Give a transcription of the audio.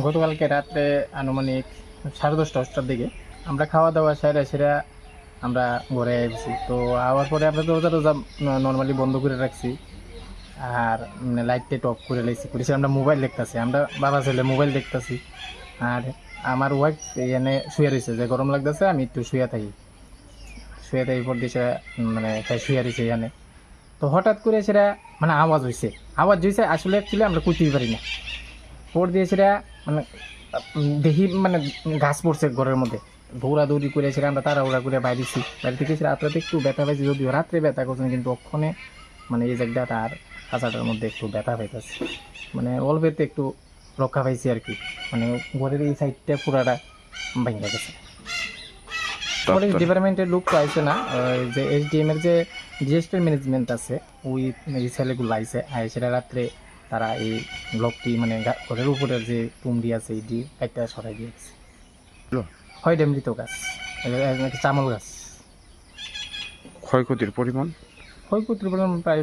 গতকালকে রাত্রে আনুমানিক 10:30-10টার দিকে আমরা খাওয়া দাওয়া সেরা আমরা ঘরে এসেছি। তো আওয়ার পরে আমরা দরজা টরজা নর্মালি বন্ধ করে রাখছি, আর লাইট টাইট অফ করে লাইছি করেছি। আমরা মোবাইল দেখতেছি, আমরা বাবা ছেলে মোবাইল দেখতেছি। আর আমার ওয়াইফ এখানে শুয়ে রয়েছে, যে গরম লাগতেছে আমি একটু শুয়ে থাকি পর দিয়েছে, মানে শুয়ে রয়েছে এখানে। তো হঠাৎ করে সেটা মানে আওয়াজ হয়েছে আসলে অ্যাকচুয়ালি আমরা করতেই পারি না। পর দিয়ে সেটা মানে দেখি মানে ঘাস পড়ছে ঘরের মধ্যে, দৌড়াদৌড়ি করে সেটা আমরা তাড়াহুড়া করে বাইরে থেকে সেটা রাত্রে একটু ব্যথা পাইছি, যদিও রাত্রে ব্যথা করছেন কিন্তু ওক্ষণে মানে এই জায়গাটা তার খাঁচাটার মধ্যে একটু ব্যথা পাইতেছে, মানে অল্পেতে একটু রক্ষা পাইছি আর কি। মানে ঘরের এই সাইডটা পুরাটা ভেঙে গেছে। পরে ডিপার্টমেন্টের লোক তো আইসে না, যে এসডিএম এর যে ডিজাস্টার ম্যানেজমেন্ট আছে ওই এই ছেলেগুলো আইসে সেটা রাত্রে তারা এই ব্লকটি মানে ঘরের উপরের যে টুমডি আছে এই কাইটা সরাই দিয়েছে। হয় মৃত গাছ, চামল গাছ। ক্ষয়ক্ষতির পরিমাণ ক্ষয়ক্ষতির পরিমাণ প্রায়